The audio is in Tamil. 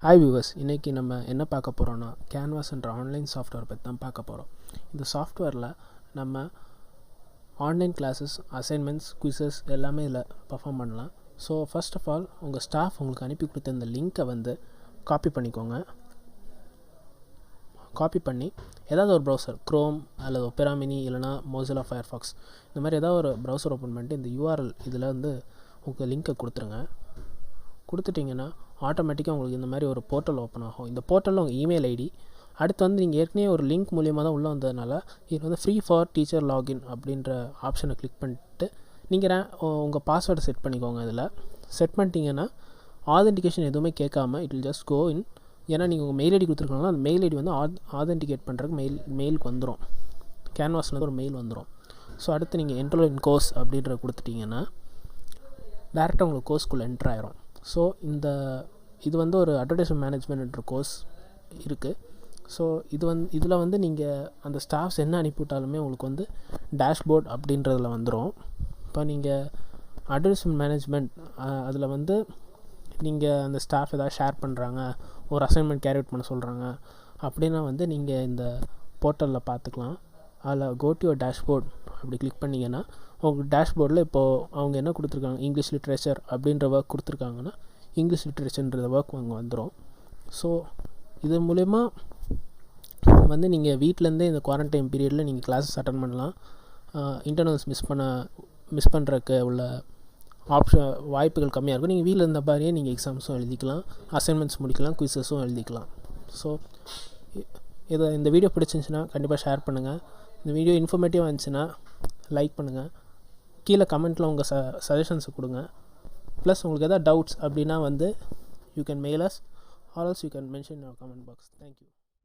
ஹாய் வியூவர்ஸ், இன்றைக்கி நம்ம என்ன பார்க்க போகிறோன்னா கேன்வாஸ்ன்ற ஆன்லைன் சாஃப்ட்வேர் பற்றி தான் பார்க்க போகிறோம். இந்த சாஃப்ட்வேரில் நம்ம ஆன்லைன் கிளாஸஸ், அசைன்மெண்ட்ஸ், குவிசஸ் எல்லாமே இதில் பர்ஃபார்ம் பண்ணலாம். ஸோ ஃபர்ஸ்ட் ஆஃப் ஆல் உங்கள் ஸ்டாஃப் உங்களுக்கு அனுப்பி கொடுத்த இந்த லிங்க்கை வந்து காப்பி பண்ணிக்கோங்க. காப்பி பண்ணி ஏதாவது ஒரு ப்ரௌசர், க்ரோம் அல்லது ஒப்பேரா மினி இல்லைனா மொசில்லா ஃபயர்ஃபாக்ஸ், இந்த மாதிரி ஏதாவது ஒரு ப்ரௌசர் ஓப்பன் பண்ணிட்டு இந்த யூஆர்எல் இதில் வந்து உங்கள் லிங்க்கை கொடுத்துருங்க. கொடுத்துட்டிங்கன்னா ஆட்டோமேட்டிக்காக உங்களுக்கு இந்த மாதிரி ஒரு போர்ட்டல் ஓப்பன் ஆகும். இந்த போர்ட்டலில் உங்கள் இமெயில் ஐடி, அடுத்து வந்து நீங்கள் ஏற்கனவே ஒரு லிங்க் மூலியமாக தான் உள்ளே வந்ததுனால இது வந்து ஃப்ரீ ஃபார் டீச்சர் லாகின் அப்படின்ற ஆப்ஷனை கிளிக் பண்ணிட்டு நீங்கள் உங்கள் பாஸ்வேர்டை செட் பண்ணிக்கோங்க. இதில் செட் பண்ணிட்டீங்கன்னா ஆதென்டிகேஷன் எதுவுமே கேட்காம இட் வில் ஜஸ்ட் கோ இன். ஏன்னா நீங்கள் உங்கள் மெயில் ஐடி கொடுத்துருக்காங்கன்னா அந்த மெயில் ஐடி வந்து ஆதென்டிகேட் பண்ணுறதுக்கு மெயிலுக்கு வந்துடும். கேன்வாஸ்லேருந்து ஒரு மெயில் வந்துடும். ஸோ அடுத்து நீங்கள் என்ரோல் இன் கோர்ஸ் அப்படின்ற கொடுத்துட்டிங்கன்னா டேரெக்டாக உங்களுக்கு கோர்ஸ்க்குள்ளே என்ட்ரு ஆயிரும். ஸோ இது வந்து ஒரு அட்வர்டைஸ்மெண்ட் மேனேஜ்மெண்ட்ன்ற கோர்ஸ் இருக்குது. ஸோ இதில் வந்து நீங்கள் அந்த ஸ்டாஃப்ஸ் என்ன அனுப்பிவிட்டாலுமே உங்களுக்கு வந்து டேஷ்போர்ட் அப்படின்றதில் வந்துடும். இப்போ நீங்கள் அட்வர்டைஸ்மெண்ட் மேனேஜ்மெண்ட் அதில் வந்து நீங்கள் அந்த ஸ்டாஃப் எதாவது ஷேர் பண்ணுறாங்க, ஒரு அசைன்மெண்ட் கேரி அவுட் பண்ண சொல்கிறாங்க அப்படின்னா வந்து நீங்கள் இந்த போர்ட்டலில் பார்த்துக்கலாம். அதில் கோ டு யுவர் டேஷ்போர்ட் அப்படி கிளிக் பண்ணிங்கன்னா உங்கள் டேஷ்போர்டில் இப்போது அவங்க என்ன கொடுத்துருக்காங்க, இங்கிலீஷ் லிட்ரேச்சர் அப்படின்ற ஒர்க் கொடுத்துருக்காங்கன்னா இங்கிலீஷ் லிட்ரேச்சர்ன்ற ஒர்க் அங்கே வந்துடும். ஸோ இது மூலயமா வந்து நீங்கள் வீட்டிலேருந்தே இந்த குவாரண்டைன் பீரியடில் நீங்கள் கிளாஸஸ் அட்டன் பண்ணலாம். இன்டர்னல்ஸ் மிஸ் பண்ணுறக்கு உள்ள வாய்ப்புகள் கம்மியாக இருக்கும். நீங்கள் வீட்டில் இருந்த மாதிரியே நீங்கள் எக்ஸாம்ஸும் எழுதிக்கலாம், அசைன்மெண்ட்ஸ் முடிக்கலாம், குவிசஸும் எழுதிக்கலாம். ஸோ இந்த வீடியோ பிடிச்சிருந்துச்சுன்னா கண்டிப்பாக ஷேர் பண்ணுங்கள். இந்த வீடியோ இன்ஃபர்மேட்டிவாக இருந்துச்சுன்னா லைக் பண்ணுங்கள். கீழே கமெண்ட்டில் உங்கள் சஜஷன்ஸை கொடுங்க. ப்ளஸ் உங்களுக்கு எதாவது டவுட்ஸ் அப்படின்னா வந்து you can mail us or else you can mention in your comment box. Thank you.